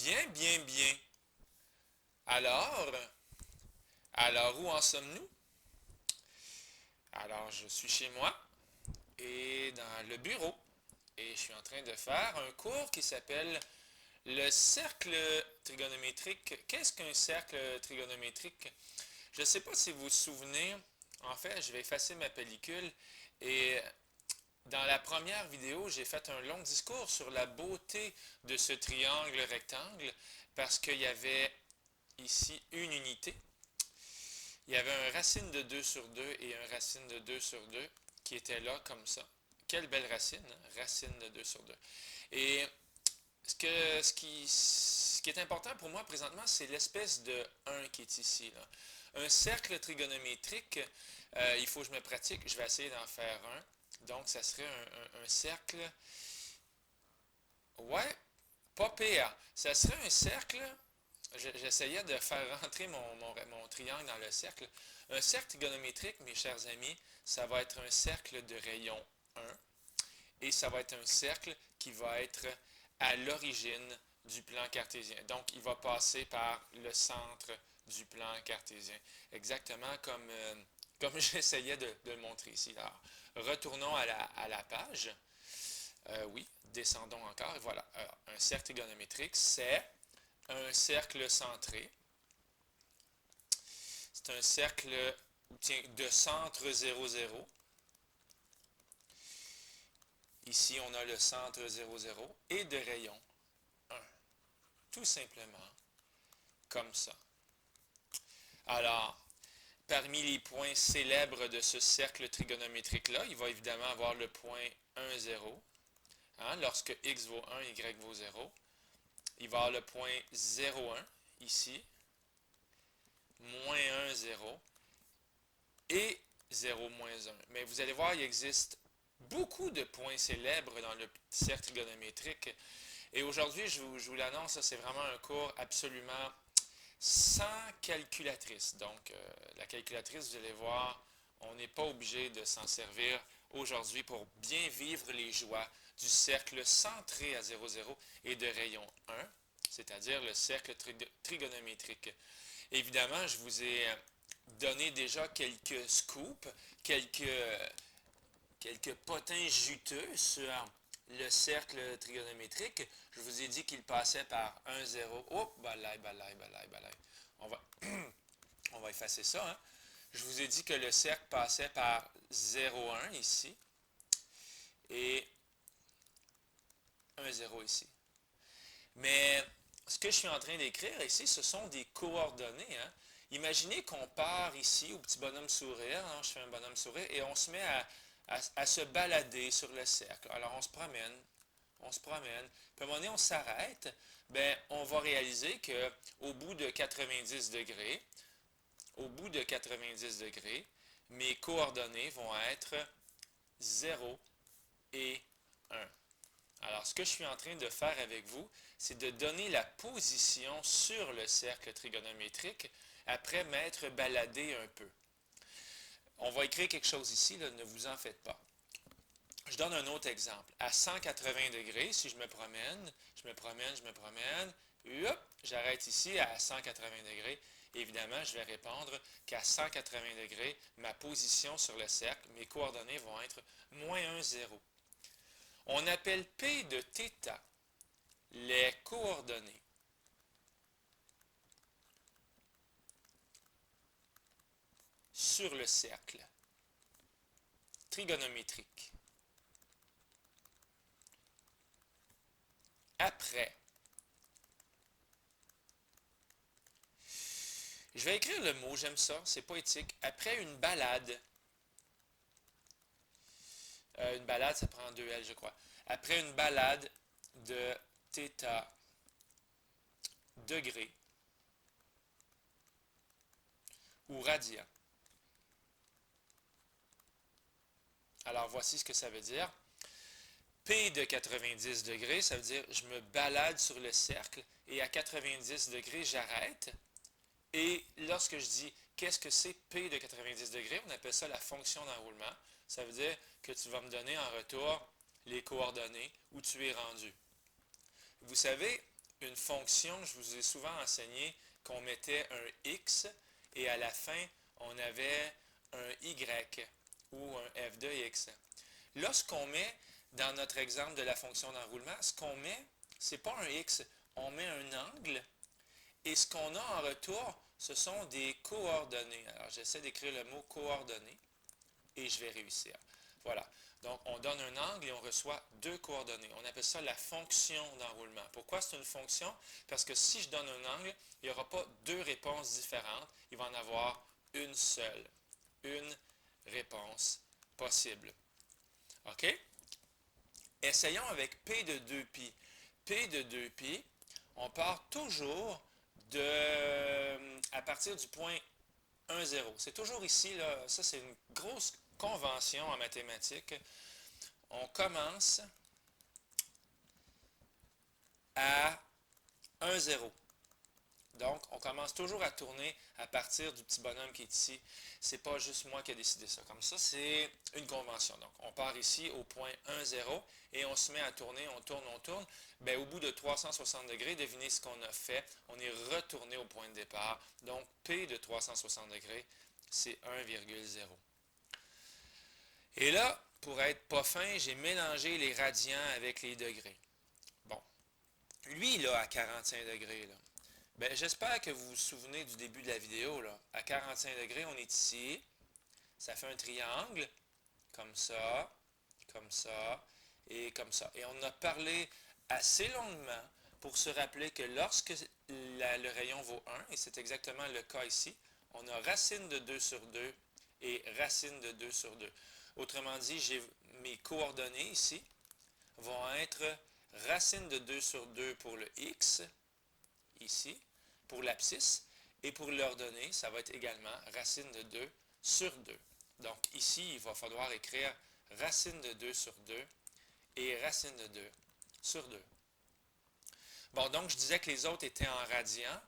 Bien, bien, bien. Alors, alors où en sommes-nous? Alors, je suis chez moi et dans le bureau et je suis en train de faire un cours qui s'appelle le cercle trigonométrique. Qu'est-ce qu'un cercle trigonométrique? Je ne sais pas si vous vous souvenez. En fait, je vais effacer ma pellicule et dans la première vidéo, j'ai fait un long discours sur la beauté de ce triangle rectangle parce qu'il y avait ici une unité. Il y avait un racine de 2 sur 2 et un racine de 2 sur 2 qui étaient là comme ça. Quelle belle racine, hein? Racine de 2 sur 2. Et ce qui est important pour moi présentement, c'est l'espèce de 1 qui est ici, là. Un cercle trigonométrique, il faut que je me pratique. Je vais essayer d'en faire un. Donc, ça serait un cercle. Ouais, pas pire. Ça serait un cercle. J'essayais de faire rentrer mon triangle dans le cercle. Un cercle trigonométrique, mes chers amis, ça va être un cercle de rayon 1 et ça va être un cercle qui va être à l'origine du plan cartésien. Donc, il va passer par le centre du plan cartésien. Exactement comme j'essayais de le montrer ici. Alors, retournons à la page. Oui, descendons encore. Et voilà, alors, un cercle trigonométrique, c'est un cercle centré. C'est un cercle tiens, de centre 0, 0. Ici, on a le centre 0, 0 et de rayon 1. Tout simplement comme ça. Alors, parmi les points célèbres de ce cercle trigonométrique-là, il va évidemment avoir le point 1, 0. Hein, lorsque x vaut 1, y vaut 0. Il va avoir le point 0, 1 ici, moins 1, 0 et 0, moins 1. Mais vous allez voir, il existe beaucoup de points célèbres dans le cercle trigonométrique. Et aujourd'hui, je vous l'annonce, c'est vraiment un cours absolument sans calculatrice. Donc, la calculatrice, vous allez voir, on n'est pas obligé de s'en servir aujourd'hui pour bien vivre les joies du cercle centré à 0, 0 et de rayon 1, c'est-à-dire le cercle trigonométrique. Évidemment, je vous ai donné déjà quelques scoops, quelques potins juteux sur le cercle trigonométrique. Je vous ai dit qu'il passait par 1, 0. Oh, balaï, balaï, balaï, balaï. On va, on va effacer ça. Hein. Je vous ai dit que le cercle passait par 0, 1 ici et 1, 0 ici. Mais ce que je suis en train d'écrire ici, ce sont des coordonnées. Hein. Imaginez qu'on part ici au petit bonhomme sourire, hein, je fais un bonhomme sourire, et on se met à se balader sur le cercle. Alors on se promène, puis à un moment donné on s'arrête, ben, on va réaliser qu'au bout de 90 degrés, mes coordonnées vont être 0 et 1. Alors, ce que je suis en train de faire avec vous, c'est de donner la position sur le cercle trigonométrique après m'être baladé un peu. On va écrire quelque chose ici, là, ne vous en faites pas. Je donne un autre exemple. À 180 degrés, si je me promène, hop, j'arrête ici à 180 degrés. Évidemment, je vais répondre qu'à 180 degrés, ma position sur le cercle, mes coordonnées vont être moins 1, 0. On appelle P de θ les coordonnées sur le cercle trigonométrique. Après, je vais écrire le mot, j'aime ça, c'est poétique. Après une balade, ça prend 2 L, je crois. Après une balade de θ degrés ou radians. Alors, voici ce que ça veut dire. P de 90 degrés, ça veut dire je me balade sur le cercle et à 90 degrés, j'arrête. Et lorsque je dis qu'est-ce que c'est P de 90 degrés, on appelle ça la fonction d'enroulement. Ça veut dire que tu vas me donner en retour les coordonnées où tu es rendu. Vous savez, une fonction, je vous ai souvent enseigné qu'on mettait un x et à la fin, on avait un y ou un f de x. Là, ce qu'on met dans notre exemple de la fonction d'enroulement, ce qu'on met, c'est pas un x, on met un angle et ce qu'on a en retour, ce sont des coordonnées. Alors, j'essaie d'écrire le mot coordonnées et je vais réussir. Voilà. Donc, on donne un angle et on reçoit deux coordonnées. On appelle ça la fonction d'enroulement. Pourquoi c'est une fonction? Parce que si je donne un angle, il n'y aura pas deux réponses différentes. Il va en avoir une seule. Une réponse possible. OK? Essayons avec P de 2pi. P de 2pi, on part toujours à partir du point 1, 0. C'est toujours ici, là, ça c'est une grosse convention en mathématiques. On commence à 1, 0. Donc, on commence toujours à tourner à partir du petit bonhomme qui est ici. C'est pas juste moi qui ai décidé ça. Comme ça, c'est une convention. Donc, on part ici au point 1, 0 et on se met à tourner, on tourne, on tourne. Bien, au bout de 360 degrés, devinez ce qu'on a fait. On est retourné au point de départ. Donc, P de 360 degrés, c'est 1,0. Et là, pour être pas fin, j'ai mélangé les radians avec les degrés. Bon. Lui, là, à 45 degrés, là. Bien, j'espère que vous vous souvenez du début de la vidéo, là. À 45 degrés, on est ici. Ça fait un triangle, comme ça, et comme ça. Et on a parlé assez longuement pour se rappeler que lorsque le rayon vaut 1, et c'est exactement le cas ici, on a racine de 2 sur 2 et racine de 2 sur 2. Autrement dit, j'ai mes coordonnées ici vont être racine de 2 sur 2 pour le x, ici, pour l'abscisse, et pour l'ordonnée, ça va être également racine de 2 sur 2. Donc ici, il va falloir écrire racine de 2 sur 2 et racine de 2 sur 2. Bon, donc je disais que les autres étaient en radians.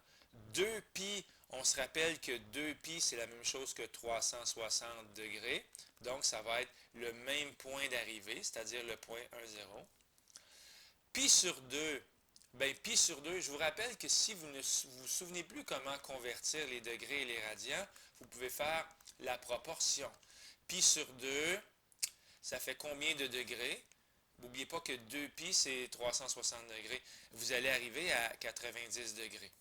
2pi, on se rappelle que 2pi, c'est la même chose que 360 degrés. Donc, ça va être le même point d'arrivée, c'est-à-dire le point 1, 0. Pi sur 2, bien, pi sur 2, je vous rappelle que si vous ne vous souvenez plus comment convertir les degrés et les radians, vous pouvez faire la proportion. Pi sur 2, ça fait combien de degrés? N'oubliez pas que 2pi, c'est 360 degrés. Vous allez arriver à 90 degrés.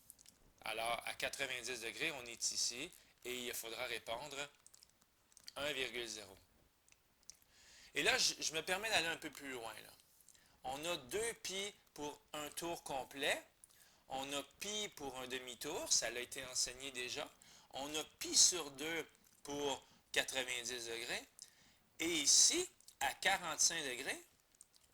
Alors, à 90 degrés, on est ici et il faudra répondre 1,0. Et là, je me permets d'aller un peu plus loin. Là. On a 2pi pour un tour complet. On a pi pour un demi-tour. Ça a été enseigné déjà. On a pi sur 2 pour 90 degrés. Et ici, à 45 degrés,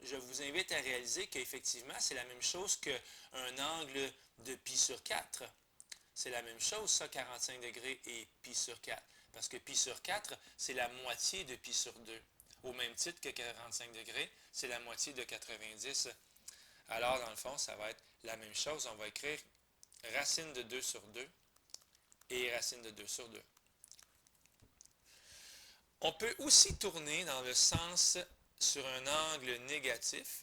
je vous invite à réaliser qu'effectivement, c'est la même chose qu'un angle de pi sur 4. C'est la même chose, ça, 45 degrés et pi sur 4. Parce que pi sur 4, c'est la moitié de pi sur 2. Au même titre que 45 degrés, c'est la moitié de 90. Alors, dans le fond, ça va être la même chose. On va écrire racine de 2 sur 2 et racine de 2 sur 2. On peut aussi tourner dans le sens sur un angle négatif.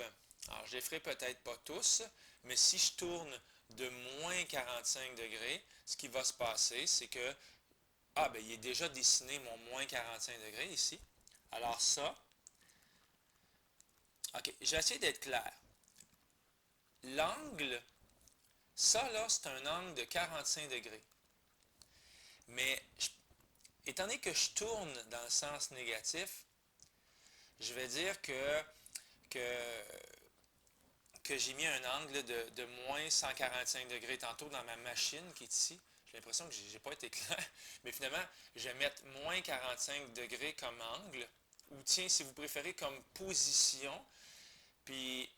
Alors, je ne les ferai peut-être pas tous, mais si je tourne de moins 45 degrés, ce qui va se passer, c'est que, ben, il est déjà dessiné mon moins 45 degrés ici. Alors ça, OK, j'ai essayé d'être clair. L'angle, ça là, c'est un angle de 45 degrés. Mais, étant donné que je tourne dans le sens négatif, je vais dire que j'ai mis un angle de moins 145 degrés tantôt dans ma machine qui est ici. J'ai l'impression que je n'ai pas été clair. Mais finalement, je vais mettre moins 45 degrés comme angle. Ou tiens, si vous préférez, comme position. Puis,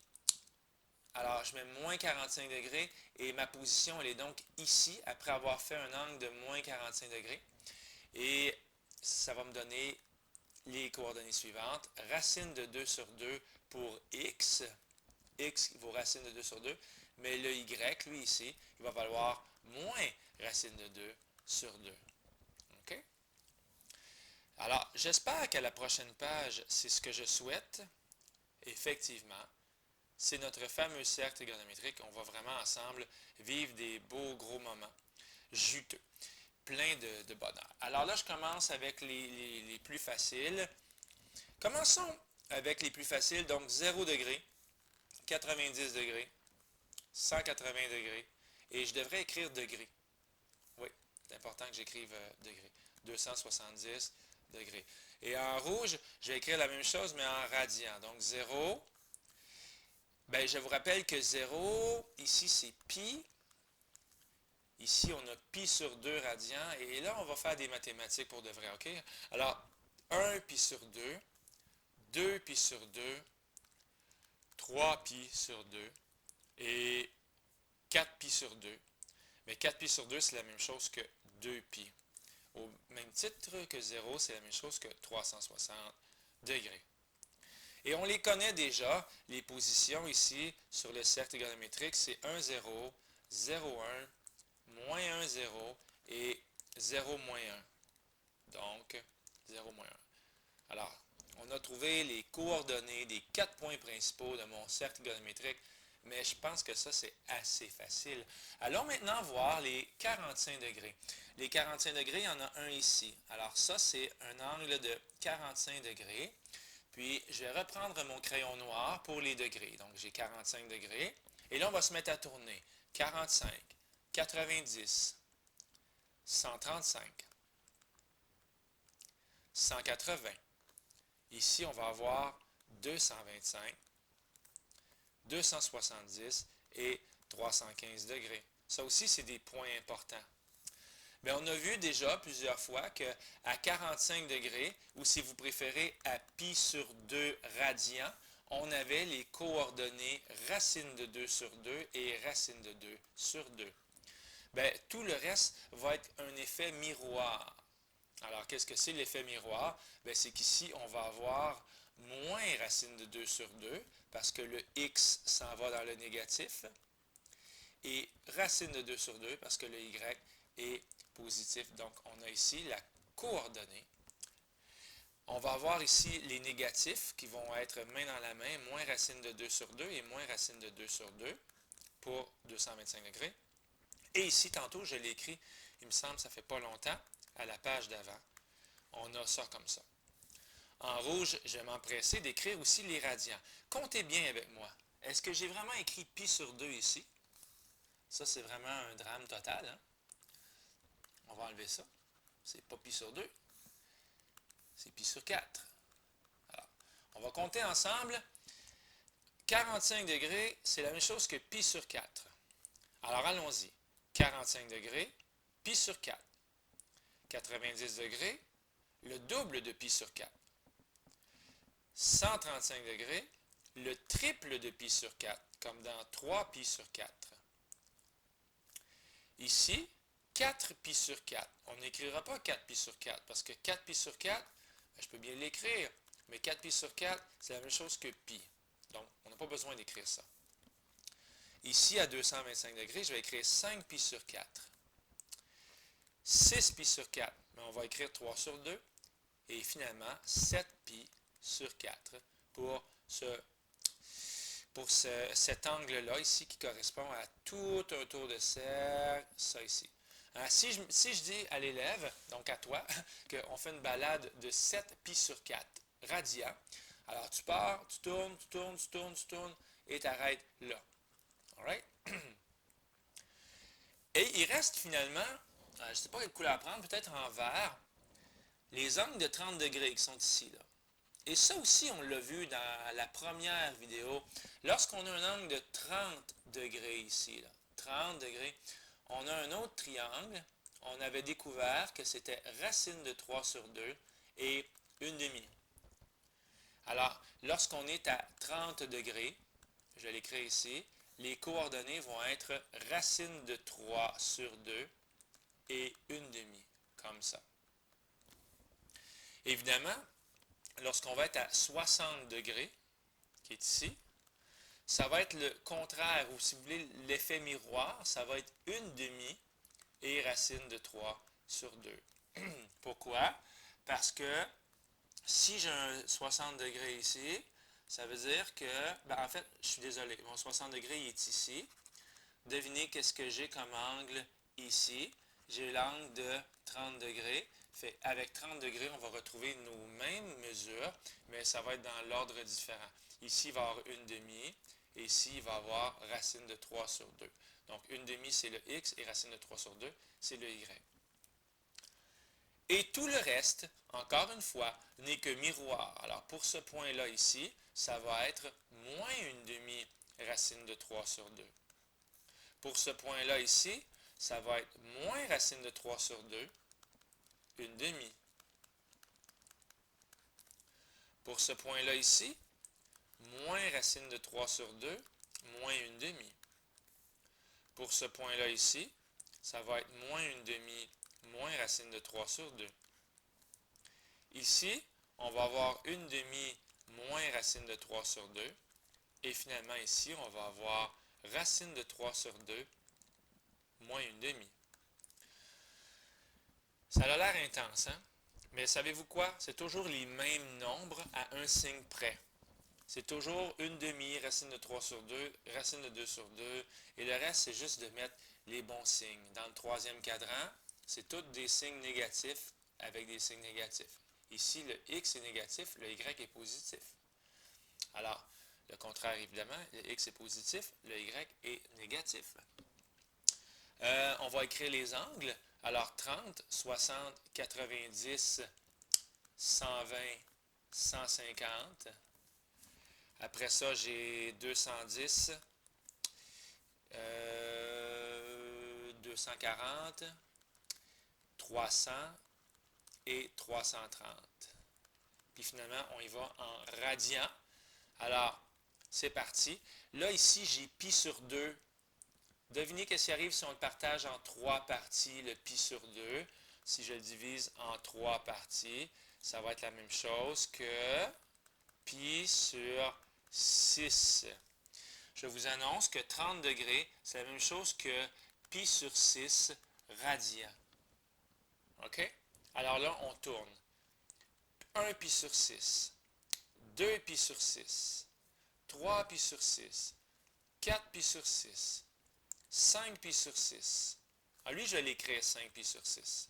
alors, je mets moins 45 degrés. Et ma position, elle est donc ici, après avoir fait un angle de moins 45 degrés. Et ça va me donner les coordonnées suivantes. Racine de 2 sur 2 pour x. X vaut racine de 2 sur 2, mais le y, lui, ici, il va valoir moins racine de 2 sur 2. OK? Alors, j'espère qu'à la prochaine page, c'est ce que je souhaite. Effectivement, c'est notre fameux cercle trigonométrique. On va vraiment ensemble vivre des beaux gros moments juteux, plein de bonheur. Alors là, je commence avec les plus faciles. Commençons avec les plus faciles, donc 0 degré, 90 degrés, 180 degrés, et je devrais écrire degrés. Oui, c'est important que j'écrive degrés. 270 degrés. Et en rouge, je vais écrire la même chose, mais en radian. Donc 0. Ben, je vous rappelle que 0, ici c'est pi. Ici, on a pi sur 2 radians. Et là, on va faire des mathématiques pour de vrai, OK? Alors, 1 pi sur 2, 2 pi sur 2, 3 pi sur 2 et 4 pi sur 2. Mais 4 pi sur 2, c'est la même chose que 2 pi. Au même titre que 0, c'est la même chose que 360 degrés. Et on les connaît déjà, les positions ici sur le cercle trigonométrique, c'est 1, 0, 0, 1, moins 1, 0 et 0, moins 1. Donc, 0, moins 1. Alors, on a trouvé les coordonnées des 4 points principaux de mon cercle trigonométrique, mais je pense que ça, c'est assez facile. Allons maintenant voir les 45 degrés. Les 45 degrés, il y en a un ici. Alors ça, c'est un angle de 45 degrés. Puis, je vais reprendre mon crayon noir pour les degrés. Donc, j'ai 45 degrés. Et là, on va se mettre à tourner. 45, 90, 135, 180. Ici, on va avoir 225, 270 et 315 degrés. Ça aussi, c'est des points importants. Mais on a vu déjà plusieurs fois qu'à 45 degrés, ou si vous préférez à pi sur 2 radians, on avait les coordonnées racine de 2 sur 2 et racine de 2 sur 2. Bien, tout le reste va être un effet miroir. Alors, qu'est-ce que c'est l'effet miroir? Bien, c'est qu'ici, on va avoir moins racine de 2 sur 2 parce que le x s'en va dans le négatif et racine de 2 sur 2 parce que le y est positif. Donc, on a ici la coordonnée. On va avoir ici les négatifs qui vont être main dans la main, moins racine de 2 sur 2 et moins racine de 2 sur 2 pour 225 degrés. Et ici, tantôt, je l'ai écrit, il me semble, ça fait pas longtemps, à la page d'avant. On a ça comme ça. En rouge, je vais m'empresser d'écrire aussi les radians. Comptez bien avec moi. Est-ce que j'ai vraiment écrit pi sur 2 ici? Ça, c'est vraiment un drame total. Hein? On va enlever ça. C'est pas pi sur 2. C'est pi sur 4. Alors, on va compter ensemble. 45 degrés, c'est la même chose que pi sur 4. Alors, allons-y. 45 degrés, pi sur 4. 90 degrés, le double de pi sur 4. 135 degrés, le triple de pi sur 4, comme dans 3 pi sur 4. Ici, 4 pi sur 4. On n'écrira pas 4 pi sur 4, parce que 4 pi sur 4, je peux bien l'écrire, mais 4 pi sur 4, c'est la même chose que pi. Donc, on n'a pas besoin d'écrire ça. Ici, à 225 degrés, je vais écrire 5 pi sur 4. 6 pi sur 4, mais on va écrire 3 sur 2. Et finalement, 7 pi sur 4 pour cet angle-là ici qui correspond à tout un tour de cercle, ça ici. Alors, si je dis à l'élève, donc à toi, qu'on fait une balade de 7 pi sur 4 radians, alors tu pars, tu tournes, tu tournes, tu tournes, tu tournes et tu arrêtes là. Alright? Et il reste finalement, je ne sais pas quelle couleur prendre, peut-être en vert, les angles de 30 degrés qui sont ici. Là. Et ça aussi, on l'a vu dans la première vidéo. Lorsqu'on a un angle de 30 degrés ici, là, 30 degrés, on a un autre triangle. On avait découvert que c'était racine de 3 sur 2 et 1/2. Alors, lorsqu'on est à 30 degrés, je vais l'écrire ici, les coordonnées vont être racine de 3 sur 2 et 1/2, comme ça. Évidemment, lorsqu'on va être à 60 degrés, qui est ici, ça va être le contraire, ou si vous voulez, l'effet miroir, ça va être 1/2 et racine de 3 sur 2. Pourquoi? Parce que si j'ai un 60 degrés ici, Ça veut dire que, ben en fait, je suis désolé, mon 60 degrés il est ici. Devinez qu'est-ce que j'ai comme angle ici. J'ai l'angle de 30 degrés. Fait, avec 30 degrés, on va retrouver nos mêmes mesures, mais ça va être dans l'ordre différent. Ici, il va y avoir une demi, et ici, il va y avoir racine de 3 sur 2. Donc, une demi, c'est le x, et racine de 3 sur 2, c'est le y. Et tout le reste, encore une fois, n'est que miroir. Alors, pour ce point-là ici, ça va être moins une demi racine de 3 sur 2. Pour ce point-là ici, ça va être moins racine de 3 sur 2, une demi. Pour ce point-là ici, moins racine de 3 sur 2, moins une demi. Pour ce point-là ici, ça va être moins une demi, moins racine de 3 sur 2. Ici, on va avoir une demi moins racine de 3 sur 2. Et finalement, ici, on va avoir racine de 3 sur 2 moins une demi. Ça a l'air intense, hein? Mais savez-vous quoi? C'est toujours les mêmes nombres à un signe près. C'est toujours une demi, racine de 3 sur 2, racine de 2 sur 2. Et le reste, c'est juste de mettre les bons signes. Dans le troisième cadran, c'est tous des signes négatifs avec des signes négatifs. Ici, le x est négatif, le y est positif. Alors, le contraire, évidemment, le x est positif, le y est négatif. On va écrire les angles. Alors, 30, 60, 90, 120, 150. Après ça, j'ai 210, 240, 300 et 330. Puis finalement, on y va en radians. Alors, c'est parti. Là, ici, j'ai pi sur 2. Devinez qu'est-ce qui arrive si on le partage en 3 parties, le pi sur 2. Si je le divise en 3 parties, ça va être la même chose que pi sur 6. Je vous annonce que 30 degrés, c'est la même chose que pi sur 6 radians. OK? Alors là, on tourne. 1 pi sur 6, 2 pi sur 6, 3 pi sur 6, 4 pi sur 6, 5 pi sur 6. Ah, lui, je vais l'écrire 5 pi sur 6.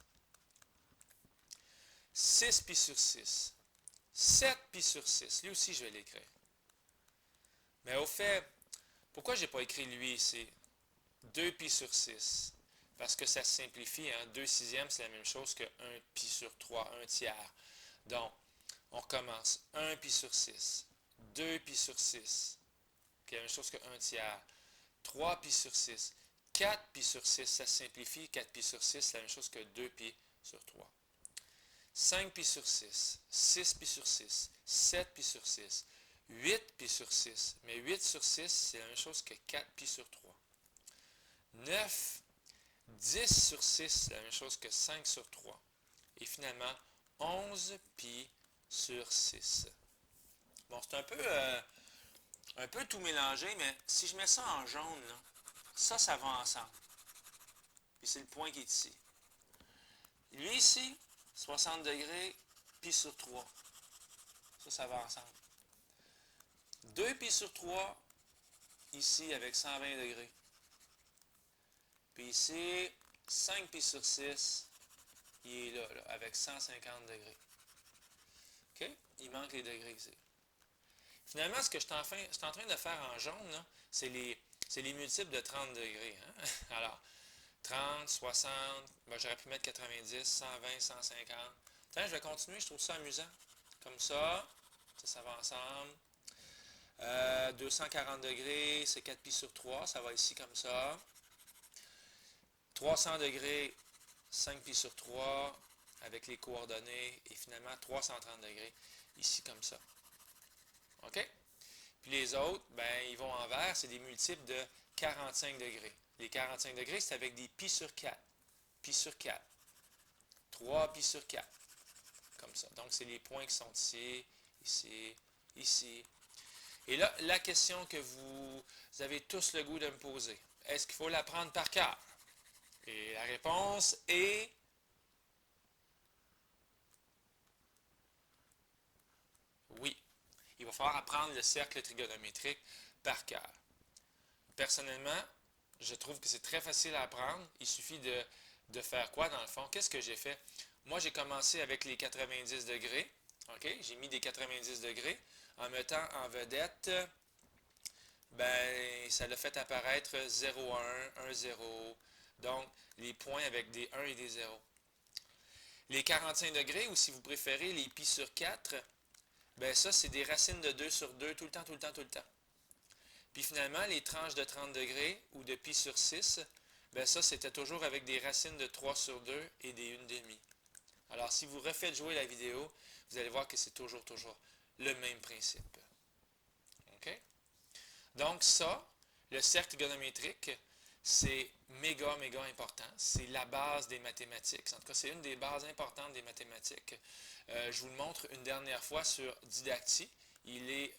6 pi sur 6. 7 pi sur 6. Lui aussi, je vais l'écrire. Mais au fait, pourquoi je n'ai pas écrit lui ici? 2 pi sur 6. Parce que ça se simplifie. Hein? 2 sixièmes, c'est la même chose que 1 pi sur 3, 1 tiers. Donc, on recommence. 1 pi sur 6. 2 pi sur 6. C'est la même chose que 1 tiers. 3 pi sur 6. 4 pi sur 6, ça se simplifie. 4 pi sur 6, c'est la même chose que 2 pi sur 3. 5 pi sur 6. 6 pi sur 6. 7 pi sur 6. 8 pi sur 6. Mais 8 sur 6, c'est la même chose que 4 pi sur 3. 9, 10 sur 6, c'est la même chose que 5 sur 3. Et finalement, 11 pi sur 6. Bon, c'est un peu tout mélangé, mais si je mets ça en jaune, là, ça va ensemble. Puis c'est le point qui est ici. Lui ici, 60 degrés, pi sur 3. Ça va ensemble. 2 pi sur 3, ici avec 120 degrés. Puis ici, 5 pi sur 6, il est là, avec 150 degrés. OK? Il manque les degrés ici. Finalement, ce que je suis en train de faire en jaune, c'est les multiples de 30 degrés. Hein? Alors, 30, 60, ben, j'aurais pu mettre 90, 120, 150. Tiens, je vais continuer, je trouve ça amusant. Comme ça va ensemble. 240 degrés, c'est 4 pi sur 3, ça va ici comme ça. 300 degrés, 5 pi sur 3, avec les coordonnées. Et finalement, 330 degrés, ici comme ça. OK? Puis les autres, ben, ils vont en vert, c'est des multiples de 45 degrés. Les 45 degrés, c'est avec des pi sur 4. Pi sur 4. 3 pi sur 4. Comme ça. Donc, c'est les points qui sont ici, ici, ici. Et là, la question que vous avez tous le goût de me poser, est-ce qu'il faut l'apprendre par cœur? Et la réponse est oui. il va falloir apprendre le cercle trigonométrique par cœur. Personnellement, je trouve que c'est très facile à apprendre. Il suffit de faire quoi dans le fond? Qu'est-ce que j'ai fait? Moi, j'ai commencé avec les 90 degrés. OK? J'ai mis des 90 degrés en mettant en vedette, ben, ça l'a fait apparaître 0,1, 1,0. Donc, les points avec des 1 et des 0. Les 45 degrés, ou si vous préférez, les pi sur 4, ben ça, c'est des racines de 2 sur 2 tout le temps, tout le temps, tout le temps. Puis finalement, les tranches de 30 degrés ou de pi sur 6, ben ça, c'était toujours avec des racines de 3 sur 2 et des 1,5. Alors, si vous refaites jouer la vidéo, vous allez voir que c'est toujours le même principe. OK? Donc ça, le cercle trigonométrique, c'est méga important. C'est la base des mathématiques. En tout cas, c'est une des bases importantes des mathématiques. Je vous le montre une dernière fois sur Didacti. Il est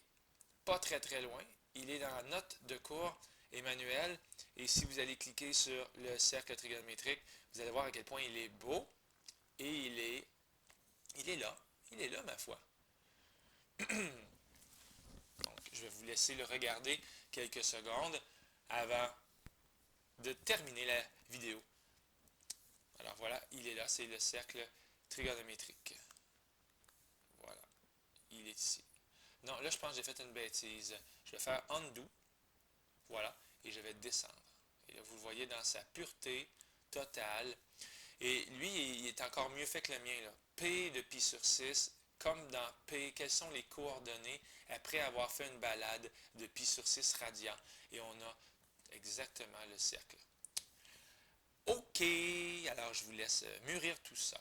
pas très loin. Il est dans la note de cours Emmanuel. Et si vous allez cliquer sur le cercle trigonométrique, vous allez voir à quel point il est beau. Et il est là. Il est là, ma foi. Donc, je vais vous laisser le regarder quelques secondes avant de terminer la vidéo. Alors voilà, il est là, c'est le cercle trigonométrique. Voilà, il est ici. Non, là je pense que j'ai fait une bêtise. Je vais faire undo, voilà, et je vais descendre. Et là vous le voyez dans sa pureté totale. Et lui, il est encore mieux fait que le mien, là. P de pi sur 6, comme dans P, quelles sont les coordonnées après avoir fait une balade de pi sur 6 radians. Et on a exactement le cercle. OK, alors je vous laisse mûrir tout ça.